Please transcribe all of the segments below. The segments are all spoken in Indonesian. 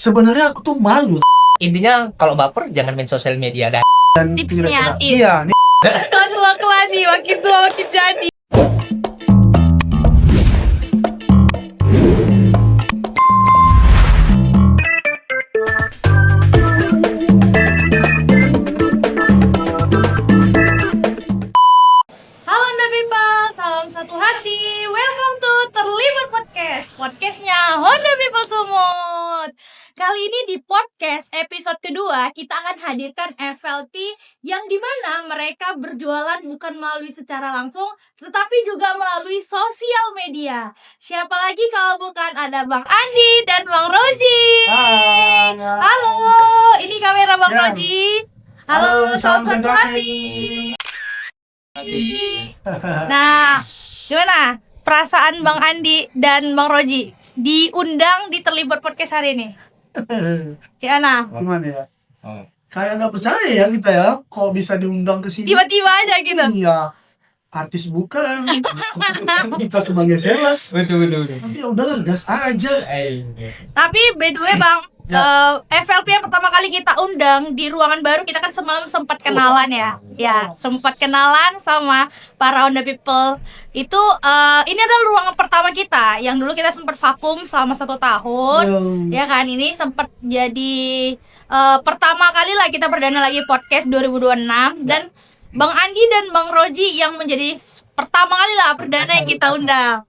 Sebenarnya aku tuh malu Intinya kalau baper jangan main sosial media dah. dan Tipsnya, tips. iya nih. Tua keladi, makin tua makin jadi. Halo Anda people, salam satu hati. Welcome to Terlibat Podcast. Podcastnya Honda People Sumut. Kali ini di podcast episode kedua kita akan hadirkan FLP yang dimana mereka berjualan bukan melalui secara langsung tetapi juga melalui sosial media. Siapa lagi kalau bukan ada Bang Andi dan Bang Roji. Halo, ini kamera Bang Ya. Roji. Halo, salam satu hati. Nah, gimana perasaan Bang Andi dan Bang Roji diundang di Terlibat Podcast hari ini? Gimana? Gimana ya? Kayak nggak percaya ya kita ya, kok bisa diundang ke sini? Tiba-tiba aja gitu. Iya, artis bukan. Kita sebagai sales. Betul. Tapi ya udahlah, gas aja. Tapi by the way Bang, FLP yang pertama kali kita undang di ruangan baru, kita kan semalam sempat kenalan ya. Ya, sempat kenalan sama para Honda People. Itu ini adalah ruangan pertama kita yang dulu kita sempat vakum selama 1 tahun. Ya kan, ini sempat jadi pertama kali lah kita perdana lagi podcast 2026 dan Bang Andi dan Bang Roji yang menjadi pertama kali lah perdana yang kita undang.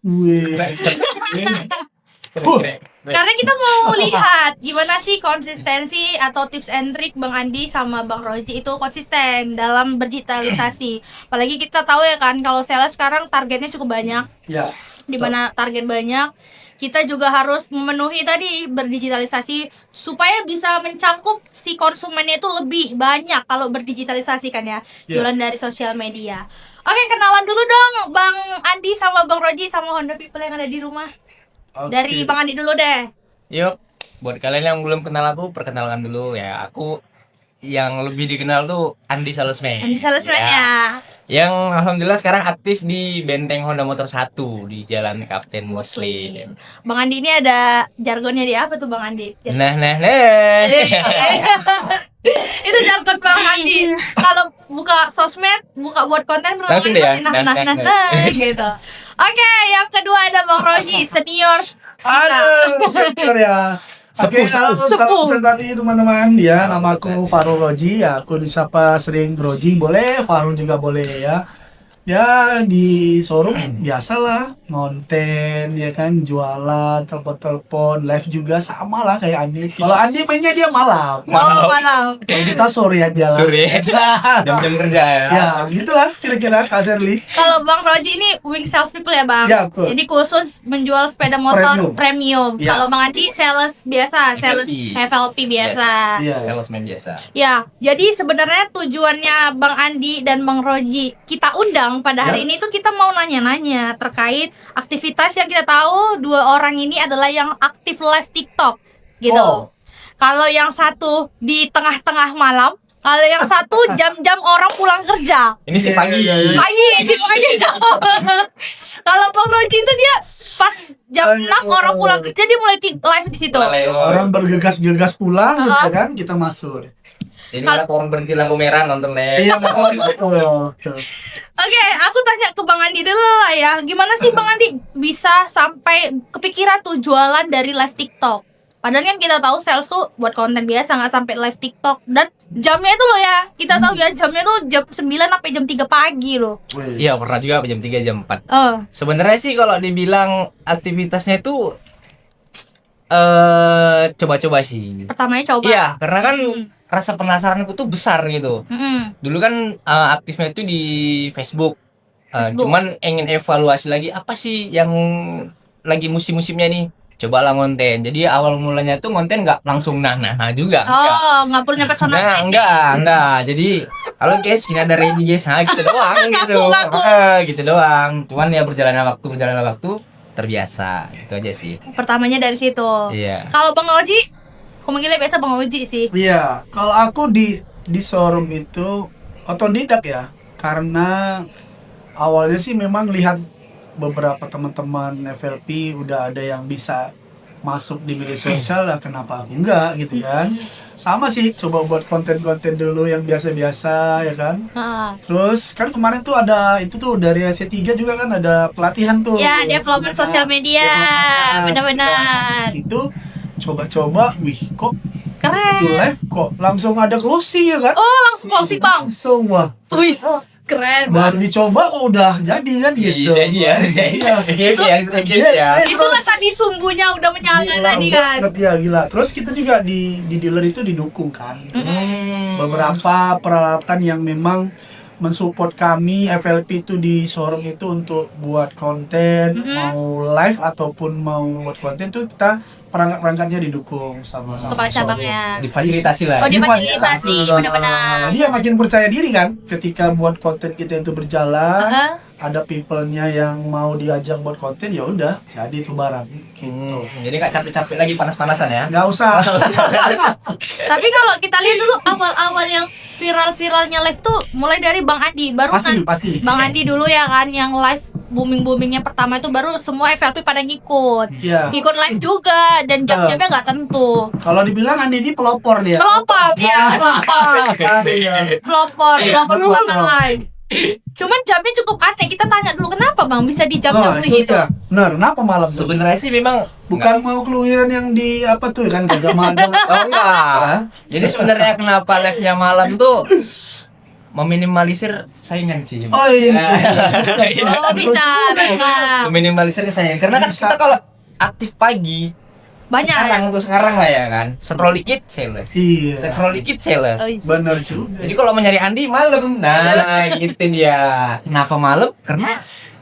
Karena kita mau lihat gimana sih konsistensi atau tips and trick Bang Andi sama Bang Roji itu konsisten dalam berdigitalisasi. Apalagi kita tahu ya kan kalau sales sekarang targetnya cukup banyak. Ya. Dimana target banyak, kita juga harus memenuhi tadi berdigitalisasi supaya bisa mencangkup si konsumennya itu lebih banyak kalau berdigitalisasi kan ya. Jualan dari sosial media. Oke, kenalan dulu dong Bang Andi sama Bang Roji sama Honda People yang ada di rumah. Dari Bang Andi dulu deh. Yuk, buat kalian yang belum kenal aku, perkenalkan dulu ya. Aku yang lebih dikenal tuh Andi Salesman. Andi Salesman ya. Yang alhamdulillah sekarang aktif di Benteng Honda Motor 1 di Jalan Kapten Muslim. Bang Andi ini ada jargonnya di apa tuh Bang Andi? Nah. Itu jargon Bang Andi. Kalau buka sosmed, buka buat konten Langsung deh ya. nah gitu. Oke, yang kedua ada Bang Roji, senior kita. Aduh, senior ya. Oke, Sepuh. tadi teman-teman ya, namaku Farul Roji ya, aku disapa sering Roji boleh, Farul juga boleh ya. Ya di showroom biasalah, ngonten ya kan, jualan, telepon, live juga sama lah kayak Andi. Kalau Andi mainnya dia malam. Malam. Kayak kita sore aja lah. Sore. Jam-jam kerja ya. Ya, gitulah kira-kira Kak Serli. Kalau Bang Roji ini wing sales people ya Bang? Ya, betul. Jadi khusus menjual sepeda motor premium. Ya. Kalau Bang Andi sales biasa, sales FLP biasa. Iya. Salesman biasa. Ya, jadi sebenarnya tujuannya Bang Andi dan Bang Roji kita undang pada hari ini tuh kita mau nanya-nanya terkait aktivitas yang kita tahu dua orang ini adalah yang aktif live TikTok gitu. Oh. Kalau yang satu di tengah-tengah malam, kalau yang satu jam-jam orang pulang kerja. Ini si pagi. Iya. Pagi. Kalau Bang Roji itu dia pas jam 6 orang pulang kerja dia mulai live di situ. Orang bergegas-gegas pulang gitu kan, kita masuk. Jadi malah orang berhenti lampu merah nonton Iya, betul. Oke, aku tanya ke Bang Andi dulu lah ya. Gimana sih Bang Andi bisa sampai kepikiran tuh jualan dari live TikTok? Padahal kan kita tahu sales tuh buat konten biasa, nggak sampai live TikTok. Dan jamnya itu loh ya, kita tahu ya jamnya tuh jam 9 sampai jam 3 pagi loh. Iya, pernah juga jam 3 jam 4. Oh, Sebenarnya sih kalau dibilang aktivitasnya itu coba-coba sih. pertamanya coba. Iya, karena kan rasa penasaranku tuh besar gitu. Dulu kan aktifnya itu di Facebook. Cuman ingin evaluasi lagi apa sih yang lagi musim-musimnya nih. Cobalah ngonten. Jadi awal mulanya tuh ngonten nggak langsung nah juga. Oh, nggak perlu nyampe sono. Nah, enggak. Jadi, halo guys, ini ada ready guys. Nah, gitu doang gitu. Ngaku. Gitu doang. Cuman ya berjalannya waktu terbiasa. Itu aja sih. Pertamanya dari situ. Iya. Kalau Bang Oji, aku manggilnya biasa Bang Oji sih. Iya, kalau aku di showroom itu otodidak ya, karena awalnya sih memang lihat beberapa teman-teman FLP udah ada yang bisa masuk di media sosial lah, kenapa aku enggak gitu kan. Sama sih, coba buat konten-konten dulu yang biasa-biasa ya kan. Ah. Terus kan kemarin tuh ada itu tuh dari AC3 juga kan ada pelatihan tuh. Ya, development sosial media. Benar-benar. Di situ coba-coba, wih kok Keren. itu live kok langsung ada closing ya kan? Oh, langsung closing bang. Langsung wah. Wih, keren. Baru Mas. dicoba kok udah jadi kan gitu. Jadi ya. Itulah tadi sumbunya udah menyala tadi kan. Banget, ya gila. Terus kita juga di dealer itu didukung kan. Beberapa peralatan yang memang mensupport kami FLP itu di showroom itu untuk buat konten, mau live ataupun mau buat konten tuh kita perangkat-perangkatnya didukung sama Kepala showroom. cabangnya. Difasilitasi lah. Oh, Ini difasilitasi, fasilitas. benar-benar. Dia makin percaya diri kan ketika buat konten kita itu berjalan. Aha. Ada people-nya yang mau diajak buat konten, ya udah jadi itu barang gitu. Jadi nggak capek-capek lagi panas-panasan ya. Nggak usah. Tapi kalau kita lihat dulu awal-awal yang viral-viralnya live tuh mulai dari Bang Andi, baru Pasti, pasti. Bang Andi dulu ya kan yang live booming-boomingnya pertama itu baru semua FLP pada ngikut. Iya. Ikut live juga dan jam-jamnya nggak tentu. Kalau dibilang Andi ini pelopor dia. Pelopor, ya, pelopor. Pelopor bukan live. Cuman jamnya cukup aneh. Kita tanya dulu kenapa Bang bisa di jam-jam itu segitu? ya. Benar, kenapa malam tuh? Sebenarnya sih memang Bukan mau keluaran yang di apa tuh kan Gajah Mada. oh enggak. Jadi sebenarnya kenapa live-nya malam tuh meminimalisir saingan sih. Oh iya. Oh bisa. Meminimalisir saingan karena kan Bisa. kita kalau aktif pagi Banyak ya. sekarang lah ya kan. Scroll dikit sales. Iya. Scroll dikit sales. Oh, iya. Benar juga. Jadi kalau mau nyari Andi malam, nah gitu dia. Kenapa malam? Karena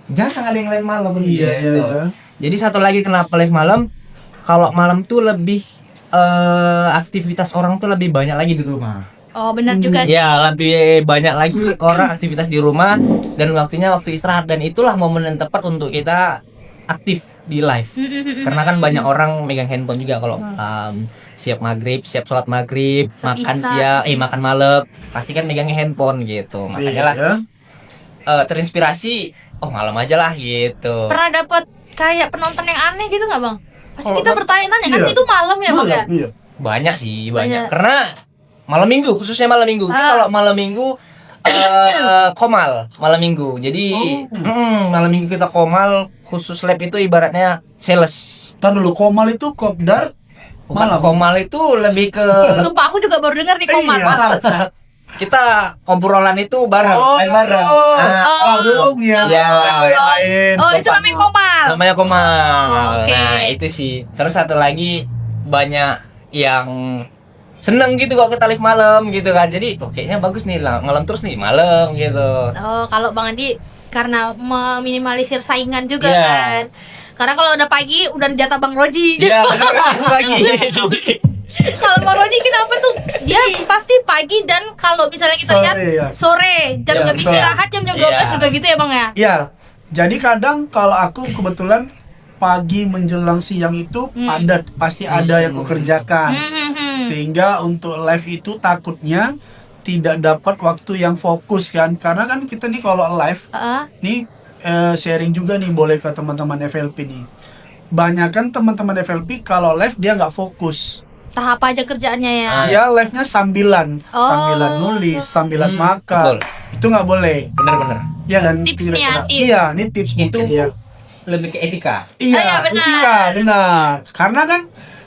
jarang ada yang live malam. Iya, gitu. iya. Jadi satu lagi kenapa live malam? Kalau malam tuh lebih aktivitas orang tuh lebih banyak lagi di rumah. Oh benar juga sih. Ya lebih banyak lagi orang aktivitas di rumah dan waktunya waktu istirahat dan itulah momen yang tepat untuk kita aktif di live. Karena kan banyak orang megang handphone juga kalau siap maghrib, siap sholat maghrib, Sholat makan isya. siang, makan malam, pasti kan megangnya handphone gitu. Makanya lah Iya. terinspirasi, oh malam aja lah gitu. Pernah dapat kayak penonton yang aneh gitu nggak Bang? Pasti Kalau kita bertanya-tanya kan iya. itu malam ya Bang ya? Iya. Banyak sih, Banyak. banyak. Karena malam minggu, khususnya malam minggu. Kita kalau malam minggu komal malam minggu. Jadi malam minggu kita komal khusus lab itu ibaratnya sales. Ntar dulu Komal itu kopdar malam. Komal itu lebih ke Sumpah aku juga baru dengar nih komat. Iya. malam. Kita obrolan itu bareng, main bareng. belum ya. Ya. Main. Oh itu namanya komal. Namanya komal. Oke. Nah, itu sih. Terus satu lagi banyak yang seneng gitu kalau kita live malam gitu kan. Jadi kayaknya bagus nih lah, malam terus nih malam gitu. Oh kalau Bang Andi karena meminimalisir saingan juga Iya. kan. Karena kalau udah pagi udah jatah Bang Roji. Iya, lagi. Kalau Bang Roji kenapa tuh? Dia pasti pagi dan kalau misalnya kita Sore, lihat ya. sore jam-jam Iya, sore. istirahat jam-jam 12 Iya. juga gitu ya Bang ya. Iya. Jadi kadang kalau aku kebetulan pagi menjelang siang itu padat, pasti ada yang kukerjakan. Sehingga untuk live itu takutnya tidak dapat waktu yang fokus kan. Karena kan kita nih kalau live nih sharing juga nih boleh ke teman-teman FLP nih. Banyakan teman-teman FLP kalau live dia nggak fokus. Tahap aja kerjaannya ya. Dia live-nya sambilan, Oh. sambilan nulis, sambilan makan. betul. Itu nggak boleh. Bener-bener. Ya kan? Tips Kira-kira. nih ya, tips. Iya, ini tips Itu mungkin ya. lebih ke etika. Iya, iya, benar. etika, benar. Karena kan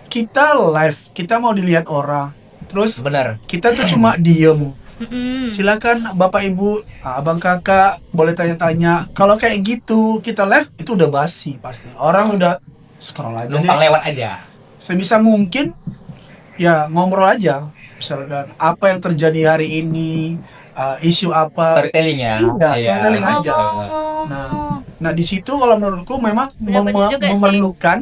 kita live, kita mau dilihat orang. Terus Bener. kita tuh cuma diem. Mm-mm. Silakan Bapak Ibu, abang kakak boleh tanya-tanya. Kalau kayak gitu kita live itu udah basi pasti. Orang udah scroll aja Numpang deh. lewat aja. Sebisa mungkin ya ngobrol aja. Misalkan apa yang terjadi hari ini, isu apa. Storytelling ya. Iya, storytelling aja. Oh. Nah di situ kalau menurutku memang Benar-benar juga sih. memerlukan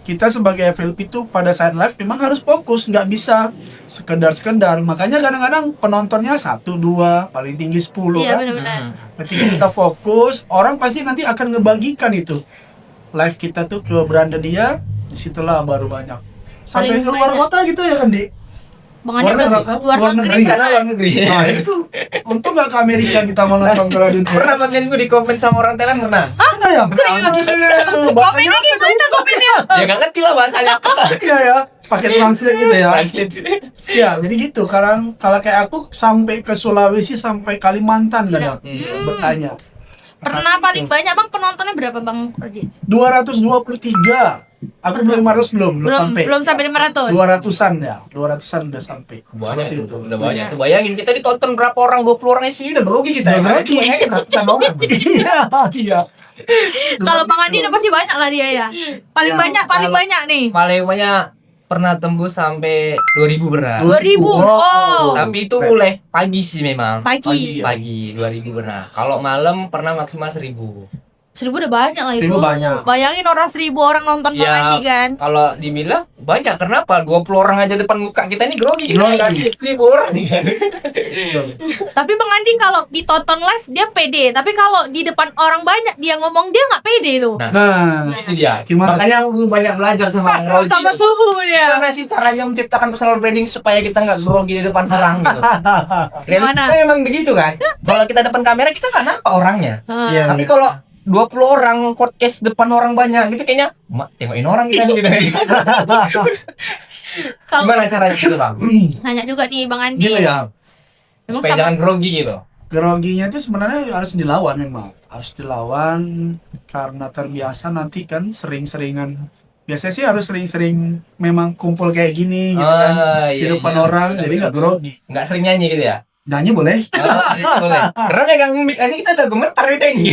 kita sebagai FLP itu pada saat live memang harus fokus, nggak bisa sekedar. Makanya kadang-kadang penontonnya 1, 2, paling tinggi 10 Iya kan. benar-benar. Ketika kita fokus, orang pasti nanti akan ngebagikan itu live kita tuh ke beranda dia, disitulah baru banyak. Sampai Paling keluar banyak. kota gitu ya kan, Di? Bang Andi Luar udah negeri. luar Luar negeri negeri. sana. Luar negeri. Nah itu, untung nggak ke Amerika kita mau nonton Gladiator. Pernah bagian gue di komen sama orang Thailand pernah. Ada ya? Komennya gimana komennya? Ya nggak ngerti lah bahasanya apa. Iya ya, pakai translate gitu ya. Translate. Iya, jadi gitu. Kalau kayak aku sampai ke Sulawesi sampai Kalimantan kadang bertanya. Pernah paling banyak Bang penontonnya berapa Bang Roji? 223. Aku belum 500 belum sampai. Belum sampai 500. 200-an ya. 200-an udah sampai. Banyak Seperti itu. Udah banyak tuh. Bayangin kita ditonton berapa orang, 20 orang di sini udah grogi kita. Udah grogi. Bayangin ratusan orang. Iya, iya. Kalau Bang Andi udah pasti banyak lah dia ya. Paling Ya, banyak nih. Paling banyak pernah tembus sampai 2000 berat. 2000. Oh. Tapi itu Keren. boleh pagi sih memang. Pagi. Pagi 2000 benar. Kalau malam pernah maksimal 1000. 1000 udah banyak lah itu. 1000 banyak. Bayangin 1000 orang nonton Bang Ya, Andi kan. kalau dibilang banyak, kenapa? 20 orang aja depan muka kita ini grogi. Grogi. 1000 orang nih kan. Tapi Bang Andi kalau ditonton live dia pede, tapi kalau di depan orang banyak dia ngomong dia nggak pede tuh. Nah, Itu dia. Gimana? Makanya aku banyak belajar sama Roji. Sama suhu dia. Gimana sih caranya menciptakan personal branding supaya kita nggak grogi di depan orang gitu. Gimana? Realistisnya memang begitu kan. Kalau kita depan kamera kita nggak nampak orangnya. Iya. Tapi kalau 20 orang podcast depan orang banyak gitu kayaknya mak tengokin orang kita gitu. Kalau Gimana caranya gitu bang? nanya juga nih Bang Andi. gitu ya. Emang Supaya sama jangan grogi gitu. Groginya itu sebenarnya harus dilawan memang. Harus dilawan karena terbiasa nanti kan sering-seringan. Biasanya sih harus sering-sering memang kumpul kayak gini gitu kan. Di Iya, depan iya. orang jadi nggak grogi. Nggak sering nyanyi gitu ya? Nyanyi boleh. Iya, boleh. Karena megang mic aja kita udah gemetar gitu ini.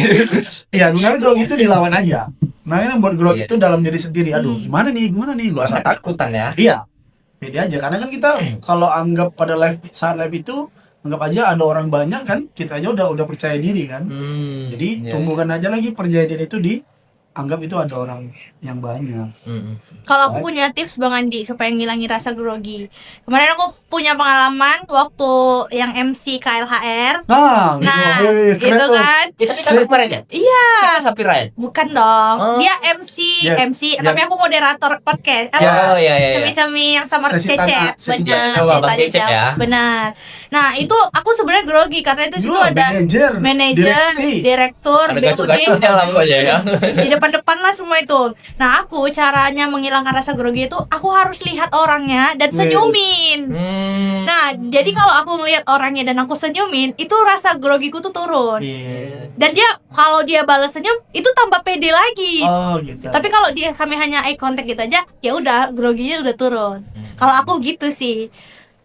Iya, sebenarnya grogi itu dilawan aja. Nah, yang buat grogi Iya. itu dalam diri sendiri. Aduh, gimana nih? Gak usah takut. Takutan ya. Iya. Beda aja karena kan kita kalau anggap pada saat live itu anggap aja ada orang banyak kan, kita aja udah percaya diri kan. Jadi iya. tumbuhkan aja lagi percaya diri itu anggap itu ada orang yang banyak. Kalau aku punya tips Bang Andi supaya ngilangin rasa grogi. Kemarin aku punya pengalaman waktu yang MC KLHR. Nah, Nah, keren gitu tuh. kan? Kita kan kemarin ya? Iya. Kita sapi riot. Bukan dong. Oh. Dia MC, Dia- tapi aku moderator podcast. Oh iya iya. Semi-semi yang sama Sesi Cecep. tanya- sesi Benar, tanya jawab, Bang tanya Cecep jawab. ya. Benar. Nah, itu aku sebenarnya grogi karena itu situ Wah, ada manajer, direksi. direktur, Ada BUD, gacu-gacunya lah pokoknya ya. di depan-depan lah semua itu. Nah, aku caranya menghilangkan rasa grogi itu aku harus lihat orangnya dan senyumin. Nah, jadi kalau aku ngelihat orangnya dan aku senyumin, itu rasa grogiku tuh turun. Iya. Dan dia kalau dia balas senyum, itu tambah pede lagi. Oh, gitu. Tapi kalau kami hanya eye contact gitu aja, ya udah groginya udah turun. Kalau aku gitu sih.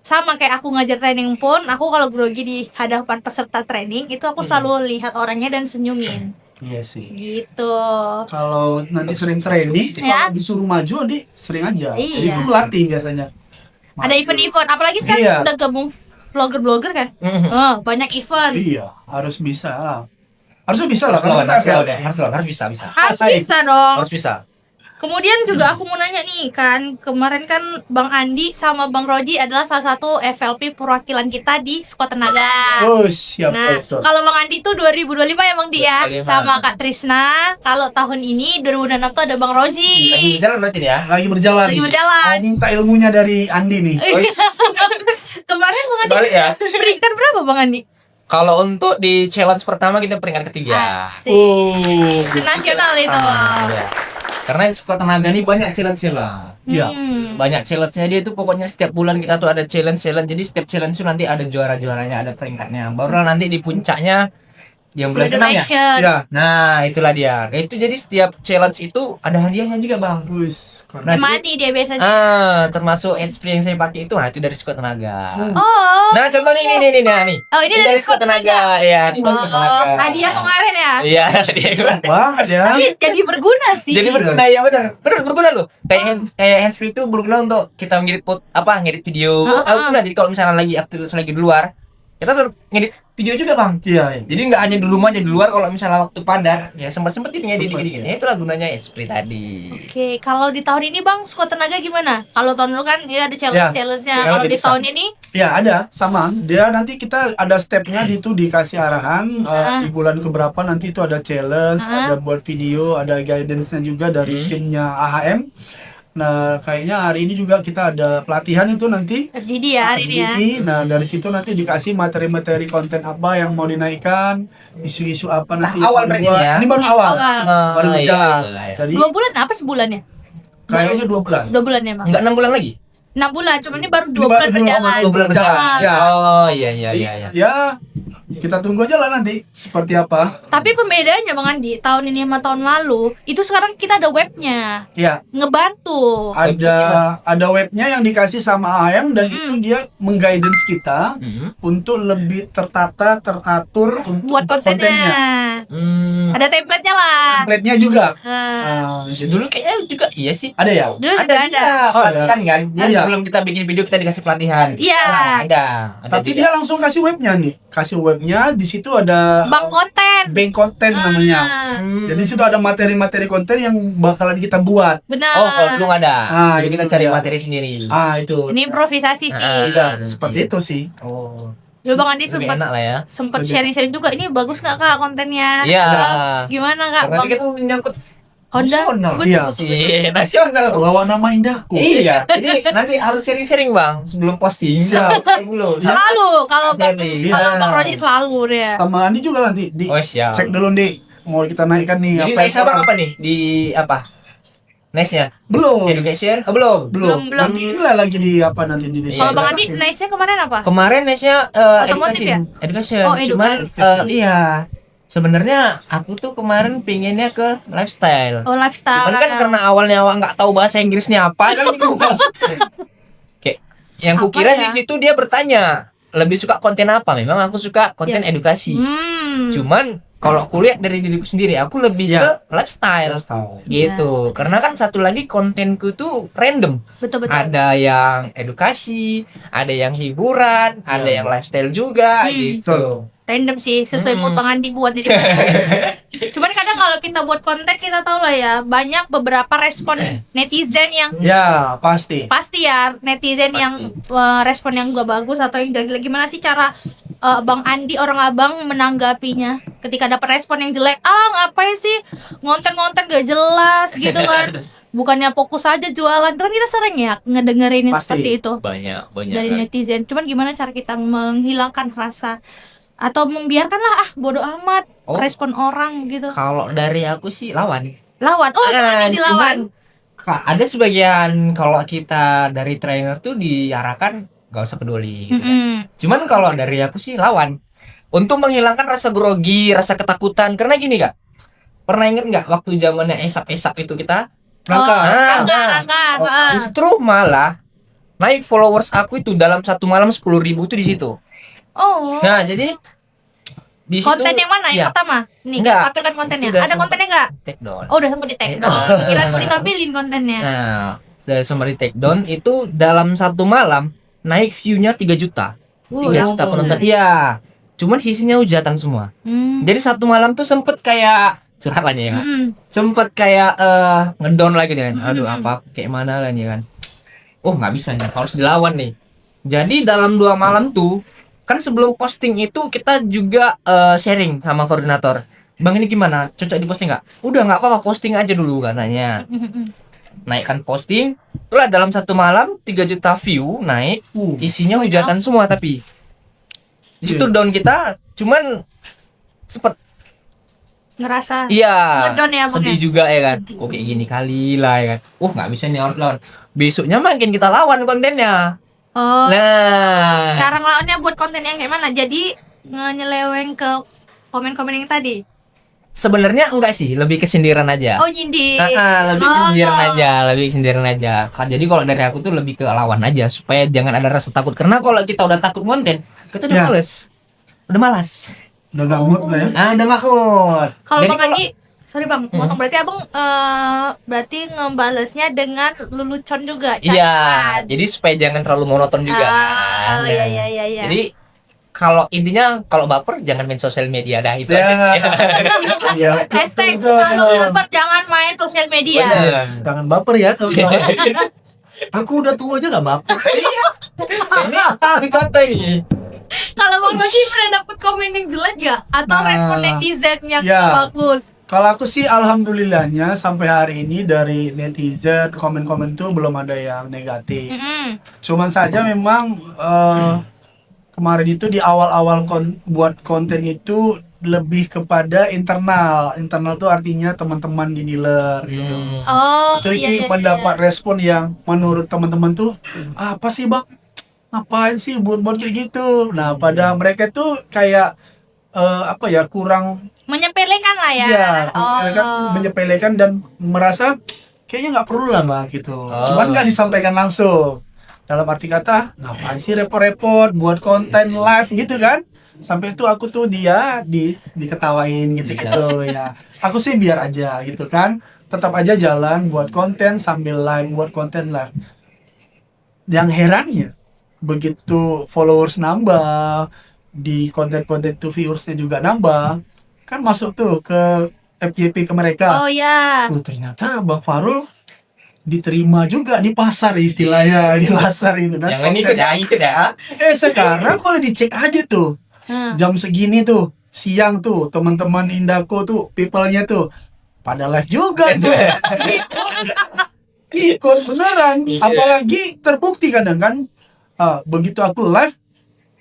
Sama kayak aku ngajar training pun, aku kalau grogi di hadapan peserta training, itu aku selalu lihat orangnya dan senyumin. Iya sih. Gitu. Kalau nanti sering training, Ya. kalau disuruh maju nanti sering aja. Iya. Jadi itu melatih biasanya. Ada event-event, apalagi sekarang Iya. udah gabung vlogger-vlogger kan. Banyak event. Iya, harus bisa. Harusnya bisa lah. Harus lawan, Karena harus kita- lawan deh. Harus bisa. Harus bisa dong. Harus bisa. Kemudian juga aku mau nanya nih kan, kemarin kan Bang Andi sama Bang Roji adalah salah satu FLP perwakilan kita di Sekuat Tenaga. Oh, siap. Nah, betul. kalau Bang Andi tuh 2025 ya Bang Di ya, 2025. sama Kak Trisna. Kalau tahun ini 2026 tuh ada Bang Roji. Lagi jalan berarti ya. Lagi berjalan. Lagi berjalan. Mau minta ilmunya dari Andi nih. Kemarin Bang Andi Balik ya. peringkat berapa Bang Andi? Kalau untuk di challenge pertama kita peringkat ketiga. Asik. Nasional itu. Iya. Karena di Sekuat Tenaga ini banyak challenge lah. Iya. Banyak challenge-nya dia tuh pokoknya setiap bulan kita tuh ada challenge. Jadi setiap challenge itu nanti ada juara-juaranya, ada peringkatnya. Baru nanti di puncaknya yang bulan ke-6 ya. Donation. Ya. Nah, itulah dia. Nah, itu jadi setiap challenge itu ada hadiahnya juga, Bang. Wis, keren. Nah, Mandi dia biasanya. termasuk handspray yang saya pakai itu, itu dari Sekuat Tenaga. Oh. Nah, contohnya ini nih. Oh, ini dari Sekuat Tenaga. Iya, ini dari Sekuat Tenaga. Hadiah kemarin ya. Iya, dia kemarin. Banget ya. Tapi jadi berguna sih. Jadi berguna ya benar berguna loh. Kayak handsfree itu berguna untuk kita ngedit ngedit video. Jadi kalau misalnya lagi aktivitas lagi di luar, kita tuh ngedit video juga bang. Iya, iya. Jadi nggak hanya di rumah aja di luar. Kalau misalnya waktu padat, ya sempat ngedit Sempet, ya. Itulah gunanya handsfree tadi. Oke, kalau di tahun ini Bang, Sekuat Tenaga gimana? Kalau tahun lalu kan ya ada challenge-nya. Ya, Kalau lebih di bisa. tahun ini Ya ada sama dia nanti kita ada stepnya itu dikasih arahan di bulan keberapa nanti itu ada challenge, ada buat video, ada guidance-nya juga dari timnya AHM. Nah, kayaknya hari ini juga kita ada pelatihan itu nanti. FGD ya hari ini ya. FGD. Nah, dari situ nanti dikasih materi-materi konten apa yang mau dinaikkan, isu-isu apa nanti. awal yang berarti dibuat. ya? Ini baru awal. Baru iya, berjalan. iya. Jadi 2 bulan apa sebulannya? kayaknya 2 bulan. 2 bulan ya bang. Enggak 6 bulan lagi? 6 bulan, cuman ini baru 2 Ini bulan baru berjalan. 2 bulan berjalan. Ya. Oh iya iya iya. Ya, kita tunggu aja lah nanti seperti apa. Tapi pembedaannya Bang Andi, tahun ini sama tahun lalu, itu sekarang kita ada webnya. Ya, Ngebantu. ada webnya yang dikasih sama AM dan itu dia mengguidance kita untuk lebih tertata, teratur untuk Buat kontennya. Ada template-nya lah. Template-nya juga. Nah, Dulu kayaknya juga iya sih. Ada ya? dulu juga ada. Oh, ada. Pelatihan kan? Dia Iya. sebelum kita bikin video kita dikasih pelatihan. Iya. Ada Tapi juga. dia langsung kasih webnya nih. Kasih webnya, di situ ada Bang konten. bank konten namanya. Ah, Jadi di situ ada materi-materi konten yang bakalan kita buat. benar. Oh, kalau belum ada. Ah, Jadi kita itu cari dia. materi sendiri. Ini Itu. improvisasi sih. Iya, seperti itu sih. Oh. Dulu Bang Andi Lebih sempat enak lah ya. sempat sharing-sharing juga. Ini bagus nggak Kak kontennya? Iya. Atau gimana Kak? Karena Bang dia kan menyangkut Honda. nasional. Betul. Iya. Sih, nasional. Bawa nama indahku. Iya, jadi nanti harus sharing-sharing bang sebelum posting. Siap. Dulu. Selalu kalau Bang Iya. kalau Bang Roji selalu dia. Sama Andi juga nanti di Oh siap. cek dulu nih. Mau kita naikkan nih Jadi apa next abang apa nih di apa? Nextnya Belum. education? Oh, belum. Belum. Nanti inilah lagi di apa nanti di Kalau desa. Bang Andi nice-nya kemarin apa? Kemarin nextnya Otomotif ya? education. Oh, Cuman edukasi. iya. Sebenarnya aku tuh kemarin pinginnya ke lifestyle. Oh, lifestyle. Cuman kan karena awalnya awak nggak tahu bahasa Inggrisnya apa kan bingung. Kayak yang Apa kukira ya? di situ dia bertanya lebih suka konten apa? Memang aku suka konten Ya. edukasi. Cuman kalau aku lihat dari diriku sendiri, aku lebih Ya. ke lifestyle. Lifestyle. Gitu. Karena kan satu lagi kontenku tuh random. Betul-betul. Ada yang edukasi, ada yang hiburan, ada yang lifestyle juga gitu. Random sih, sesuai mood Bang Andi buat jadi. Cuman kadang kalau kita buat konten kita tahu lah ya, banyak beberapa respon netizen yang Ya, pasti. pasti ya netizen yang respon yang gak bagus atau yang jelek. Gimana sih cara Bang Andi orang abang menanggapinya ketika dapat respon yang jelek? Ngapain sih ngonten-ngonten gak jelas gitu kan? Bukannya fokus aja jualan. Itu kan kita sering ya ngedengerin yang Pasti. seperti itu Banyak dari netizen. Cuman gimana cara kita menghilangkan rasa atau membiarkanlah bodo amat Oh. respon orang gitu. Kalau dari aku sih lawan. Lawan. Oh, jangan dilawan. Cuman ada sebagian kalau kita dari trainer tuh diarahkan gak usah peduli gitu. Mm-mm. Cuman kalau dari aku sih lawan. Untuk menghilangkan rasa grogi, rasa ketakutan. Karena gini Kak. Pernah inget nggak waktu zamannya esap-esap itu kita? Rangka. Rangka. Justru malah naik followers aku itu dalam satu malam 10.000 tuh di situ. Oh. Nah, jadi di situ Konten yang mana? Yang ya, pertama? Nih, Enggak. kita tampilkan kontennya. Itu udah Ada sempat. kontennya enggak? take down. Oh, udah sempat di take down. Kira mau ditampilin kontennya. Nah, dari summary take down itu dalam satu malam naik view-nya 3 juta. 3 juta langsung penonton. ya? Iya. Cuman isinya hujatan semua. Jadi satu malam tuh sempet kayak curhat lah ya kan. Sempet kayak ngedown lagi kan. Aduh, apa kayak mana lah ya kan. Oh, nggak bisa nih, harus dilawan nih. Jadi dalam 2 malam tuh kan sebelum posting itu kita juga sharing sama koordinator. Bang ini gimana? Cocok diposting nggak? Udah nggak apa-apa, posting aja dulu katanya. Naikkan posting, itulah dalam satu malam 3 juta view naik, isinya hujatan semua tapi di situ down kita, cuman sempet Ngerasa iya ngedown ya, Bang, sedih ya? juga ya kan. Kok kayak gini kali lah ya kan. Nggak bisa nih, harus lawan. Besoknya makin kita lawan kontennya. Oh. Nah, Cara ngelawannya buat konten yang kayak mana? Jadi nyeleweng ke komen-komen yang tadi. sebenarnya enggak sih, lebih ke sindiran aja. Oh, nyindir. Lebih ke sindiran aja, lebih ke sindiran aja. Jadi kalau dari aku tuh lebih ke lawan aja supaya jangan ada rasa takut. Karena kalau kita udah takut konten, kita udah Ya. males. Udah malas. Udah gak mood lah ya. Udah nggak mood. Kalau Jadi Bang Andi, sorry Bang, potong, berarti Abang berarti ngebalesnya dengan lelucon juga. Iya, candaan. jadi supaya jangan terlalu monoton juga. Ah, Nah, iya. Jadi kalau intinya kalau baper jangan main sosial media dah itu Ya. aja sih. Iya. Hashtag betul. kalau baper jangan main sosial media. Bener. Yes, jangan baper ya kalau aku udah tua aja gak baper. Ini contoh ini. Kalau Bang Roji pernah dapet komen yang jelek gak? Atau Nah, respon netizen yang ya. bagus? Kalau aku sih alhamdulillahnya sampai hari ini dari netizen komen-komen tuh belum ada yang negatif. Cuman saja memang kemarin itu di awal-awal buat konten itu lebih kepada internal. Internal tuh artinya teman-teman di dealer gitu. Oh, Itu iya, sih iya, pendapat respon yang menurut teman-teman tuh apa sih bang? Ngapain sih buat kayak gitu? Nah pada mereka tuh kayak apa ya kurang menyepelekan lah ya. iya Oh. menyepelekan dan merasa kayaknya nggak perlu lah bang gitu. Cuman nggak disampaikan langsung. Dalam arti kata ngapain sih repot-repot buat konten live gitu kan? Sampai itu aku tuh diketawain gitu ya. Aku sih biar aja gitu kan. Tetap aja jalan buat konten sambil live, buat konten live. Yang herannya begitu followers nambah di konten-konten tuh viewersnya juga nambah kan masuk tuh ke FYP ke mereka. Oh ya. Ternyata Bang Farul diterima juga di pasar istilahnya di pasar itu kan. Yang ini ikut ya. Sekarang kalau dicek aja tuh jam segini tuh siang tuh teman-teman Indako tuh people-nya tuh pada live juga tuh. Ikut beneran. Apalagi terbukti kadang kan begitu aku live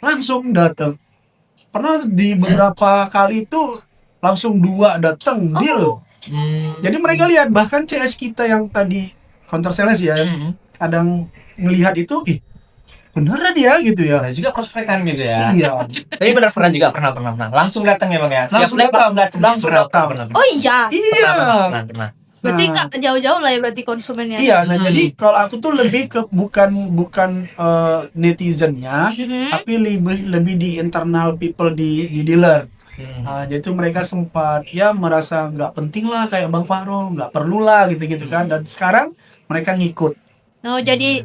langsung datang. Pernah di beberapa kali itu langsung 2 datang deal. Jadi mereka lihat bahkan CS kita yang tadi counter sales ya, kadang melihat itu, beneran ya gitu ya. Ada juga prospekan gitu ya. Iya. Tapi benar pernah langsung datang ya bang ya. Langsung datang. Pernah. Oh iya. Iya. Pernah. Berarti Nah. nggak jauh-jauh lah ya berarti konsumennya. Iya, nah jadi kalau aku tuh lebih ke bukan netizennya, tapi lebih di internal people di dealer. Jadi tuh mereka sempat ya merasa nggak penting lah kayak Bang Farul, nggak perlu lah gitu-gitu kan. Dan sekarang mereka ngikut. Oh jadi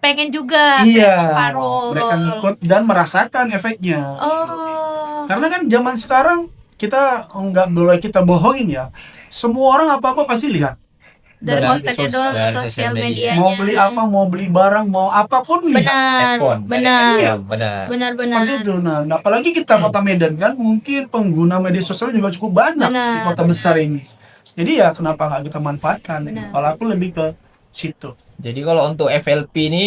pengen juga. Iya, kayak Farul. mereka ngikut dan merasakan efeknya. Oh. Karena kan zaman sekarang kita nggak boleh kita bohongin ya. Semua orang apa-apa pasti lihat. Dari kontennya doang dari sosial sosial media. medianya. Mau beli apa, mau beli barang, mau apapun lihat. Benar. Benar. Benar. Seperti itu. Nah, apalagi kita kota Medan kan, mungkin pengguna media sosial juga cukup banyak di kota besar ini. Jadi ya kenapa nggak kita manfaatkan? Kalau aku lebih ke situ. Jadi kalau untuk FLP ini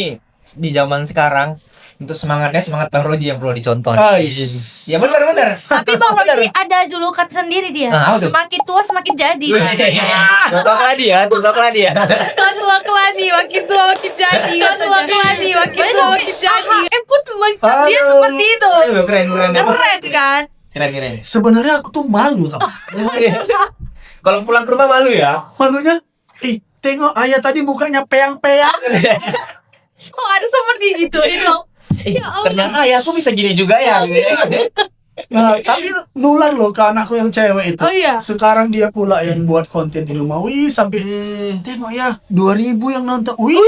di zaman sekarang untuk semangat Bang Roji yang perlu dicontoh. Ya benar. Tapi Bang Roji ada julukan sendiri dia. Semakin tua semakin jadi. Tuntoklah dia. Tua keladi, makin tua makin jadi. Tua keladi, makin tua makin jadi. Pun dia seperti itu. Keren kan? Keren. Sebenarnya aku tuh malu tau. Kalau pulang ke rumah malu ya. Malunya, tengok ayah tadi mukanya peang-peang. Oh ada seperti gitu dong. Ya Allah. Ternyata ayahku bisa gini juga ya. Nah, tapi nular loh ke anakku yang cewek itu. Oh iya. Sekarang dia pula yang buat konten di rumah. Wih, sampai tengok ya, 2.000 yang nonton. Wih.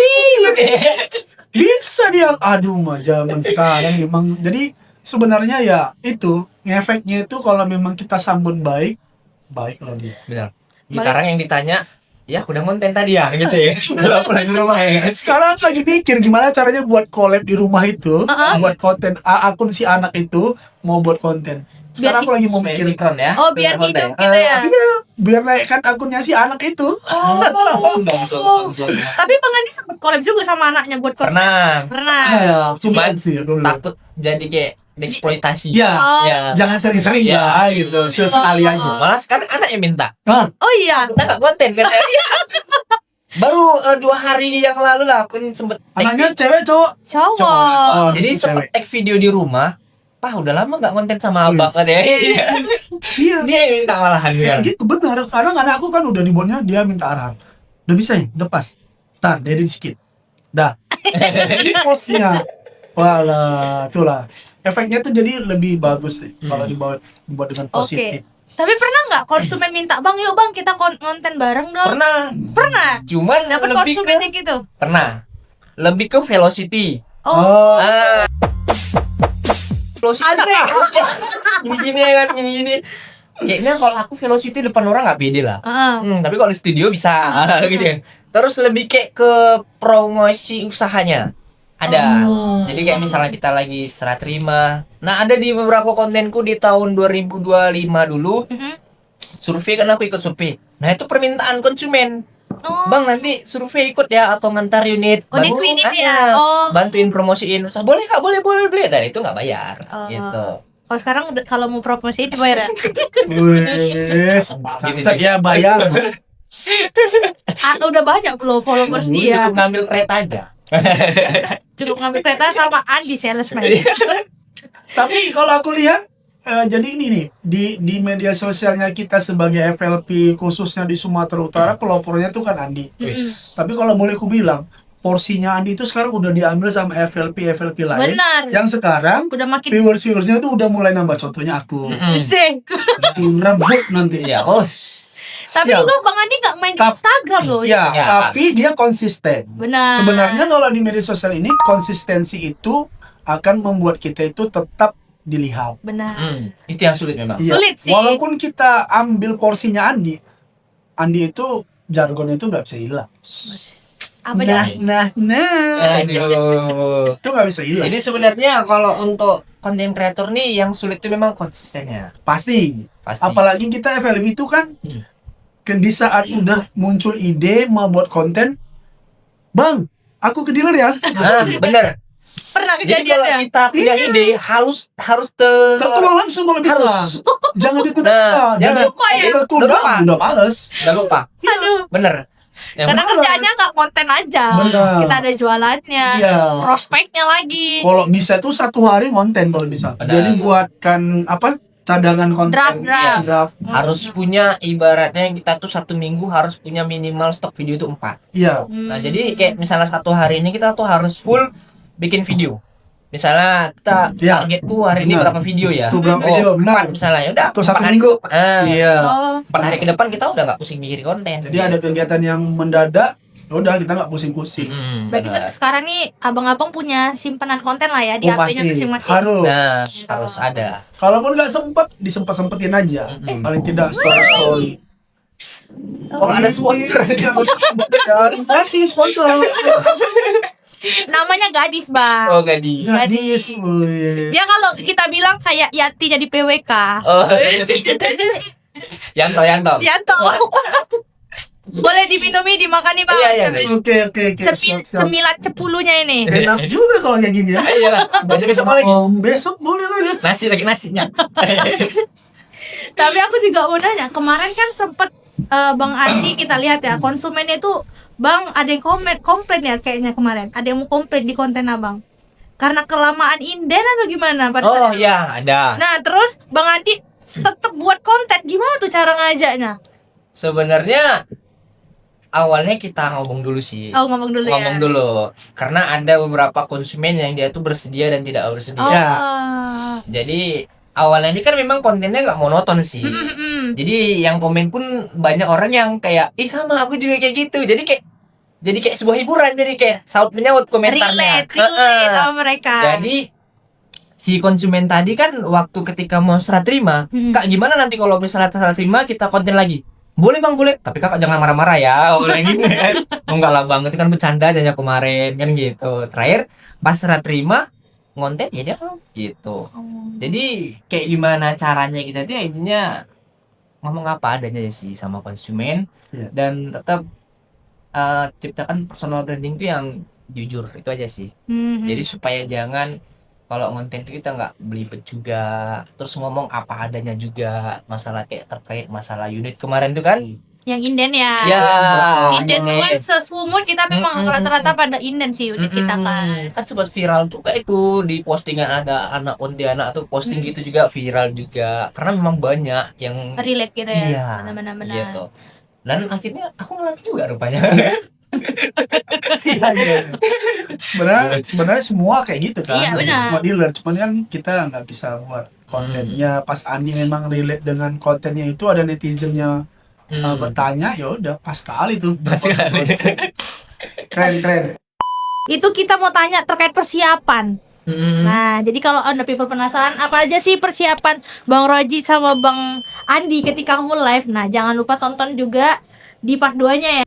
Bisa dia. Aduh, mah zaman sekarang memang. Jadi sebenarnya ya itu ngefeknya itu kalau memang kita sambut baik loh dia. Benar. Sekarang yang ditanya, ya udah konten tadi ya gitu ya. Udah pulang di rumah ya. Sekarang lagi mikir gimana caranya buat collab di rumah itu, buat konten akun si anak itu mau buat konten. Sekarang aku lagi mau mikir sinkron ya. Oh biar hidup gitu ya. iya, biar naikkan akunnya si anak itu. Tapi Bang Andi sempat collab juga sama anaknya buat konten. Pernah. Ya, Cuman sih aku belum. takut jadi kayak eksploitasi. Ya, Oh. jangan sering-sering lah gitu, sesekali aja. Malah sekarang anaknya minta. Oh iya. Kita nggak konten kan? Baru 2 hari yang lalu lah aku sempet tag Anaknya cewek cowok? Cowok. Jadi sempet tag video di rumah. Pak udah lama nggak konten sama abang Yes. katanya. Iya. Dia yang minta malahan Ya, kan. gitu benar. Kadang anak aku kan udah dibuatnya dia minta arahan. Udah bisa ya, udah pas. Ntar, edit sedikit. Dah. Ini posnya. Walah, itulah. Efeknya tuh jadi lebih bagus deh kalau dibuat dengan positif. Tapi pernah nggak konsumen minta Bang yuk Bang kita konten bareng dong? Pernah. Cuman Dapat lebih konsumennya gitu. pernah. Lebih ke velocity. Oh. Gini ya kan, gini. Kayaknya kalau aku velocity depan orang nggak pede lah. Tapi kalau di studio bisa gitu ya. Terus lebih kayak ke promosi usahanya. Ada. Jadi kayak misalnya kita lagi serah terima. Nah, ada di beberapa kontenku di tahun 2025 dulu. survei kan aku ikut survei. Nah itu permintaan konsumen. Oh. Bang nanti survei ikut ya atau ngantar unit. Oh, Bantu- unit ah, ya. Oh. Bantuin promosiin. Usah boleh kak, boleh. Dan itu nggak bayar. Oh. Gitu. Oh sekarang kalau mau promosi dibayar ya? Wes, cantik ya bayar. Udah banyak belum followers dia. Cukup ngambil kereta aja. Cukup ngambil kereta sama Andi salesman. Tapi kalau aku lihat, jadi ini nih di media sosialnya kita sebagai FLP khususnya di Sumatera Utara, pelopornya tuh kan Andi. Tapi kalau boleh ku bilang, porsinya Andi itu sekarang udah diambil sama FLP lain. Benar. Yang sekarang Udah makin viewersnya tuh udah mulai nambah. Contohnya aku, pusing. rebut nanti. Ya, host. Tapi Ya. lu Bang Andi gak main di Tap- Instagram loh. Ya, Ya. tapi dia konsisten. Benar. Sebenarnya kalau di media sosial ini konsistensi itu akan membuat kita itu tetap dilihat. Benar. Itu yang sulit memang. Iya. Sulit sih. Walaupun kita ambil porsinya Andi itu jargonnya itu nggak bisa hilang. Apa Nah, dia? Aduh. itu nggak bisa hilang. Jadi sebenarnya kalau untuk konten kreator nih yang sulit itu memang konsistennya. Pasti. Pasti. Apalagi kita FLM itu kan, di saat udah muncul ide mau buat konten, Bang, aku ke dealer ya. Nah, bener. Pernah Jadi kalau kejadiannya? kita punya Iya. ide harus Tertuang langsung kalau bisa. Harus. Jangan ditunda. Nah, jangan. Lupa ya. Tertunda, Udah lupa. udah males. Udah lupa. Aduh. Bener. Yang Karena benar. kerjaannya nggak konten aja. Benar. Kita ada jualannya, Iya. prospeknya lagi. Kalau bisa tuh 1 hari konten kalau bisa. Benar. Jadi buatkan apa? Cadangan konten. Draft. Draft. harus punya ibaratnya kita tuh 1 minggu harus punya minimal stok video itu 4. Iya. Nah jadi kayak misalnya 1 hari ini kita tuh harus full bikin video. Misalnya kita Iya. targetku hari ini Benar. berapa video ya? Tuh berapa video, benar. 4 misalnya. Ya udah. Tuh 1 4 hari. minggu. Iya. Oh, 4 hari ke depan kita udah nggak pusing bikin konten. Jadi ada kegiatan yang mendadak, ya udah kita nggak pusing-pusing. berarti Benar. sekarang nih abang-abang punya simpanan konten lah ya di Oh, HP-nya pasti masing-masing. harus. Nah, harus ada. Kalaupun nggak sempet, disempet-sempetin aja. Paling tidak story. Kalau ada sponsor. Kasih sponsor. Namanya gadis, Bang. Oh, Gadi. Gadis. wih. Dia kalau kita bilang kayak Yati jadi PWK. Oh. Yanto. Yanto. Boleh diminumi, dimakani, Bang. Iya, iya. Oke. Cepi- siap. Cemilan cepulunya ini. Enak juga kalau kayak gini ya. Iya lah. Besok lagi. Besok boleh lagi. Nasi lagi nasinya. Tapi aku juga mau nanya, kemarin kan sempet Bang Andi kita lihat ya, konsumennya itu Bang ada yang komplain ya kayaknya kemarin. Ada yang mau komplain di konten Abang. Karena kelamaan inden atau gimana pada Oh saat- iya, ada. Nah, terus Bang Andi tetap buat konten. Gimana tuh cara ngajaknya? Sebenarnya awalnya kita ngomong dulu sih. Oh, ngomong dulu ya. Ngomong dulu. Karena ada beberapa konsumen yang dia tuh bersedia dan tidak bersedia. Oh. Ya. Jadi awalnya ini kan memang kontennya nggak monoton sih. Mm-mm. Jadi yang komen pun banyak orang yang kayak, ih sama aku juga kayak gitu. Jadi kayak sebuah hiburan. Jadi kayak saut menyaut komentarnya. Relate Heeh. sama mereka. Jadi si konsumen tadi kan waktu ketika mau serah terima, Kak gimana nanti kalau misalnya serah terima kita konten lagi? Boleh Bang, boleh. Tapi Kakak jangan marah-marah ya. Oleh gini kan. Oh, enggak lah Bang, itu kan bercanda aja kemarin kan gitu. Terakhir pas serah terima ngonten ya dia mau gitu. Jadi kayak gimana caranya kita tuh ya intinya ngomong apa adanya sih sama konsumen. Iya. Dan tetap ciptakan personal branding tuh yang jujur, itu aja sih. Mhm. Jadi supaya jangan kalau ngonten itu kita nggak belibet juga, terus ngomong apa adanya juga, masalah kayak terkait masalah unit kemarin tuh kan. yang inden ya. Ya, Inden tuh kan sesumur kita memang rata-rata pada inden sih unit kita kan. Kan sempat viral juga itu di postingan ada anak Pontianak tuh posting gitu juga viral juga, karena memang banyak yang Relate gitu ya. iya, Benar-benar. gitu. Dan akhirnya aku ngalamin juga rupanya. Iya. Sebenarnya semua kayak gitu kan. Iya, benar. Semua dealer, cuman kan kita nggak bisa buat kontennya. Pas Andi memang relate dengan kontennya itu, ada netizennya bertanya, ya udah pas sekali tuh. Pas sekali. Keren. Itu kita mau tanya terkait persiapan. Nah, jadi kalau Anda people penasaran apa aja sih persiapan Bang Roji sama Bang Andi ketika kamu live. Nah, jangan lupa tonton juga di part 2-nya ya.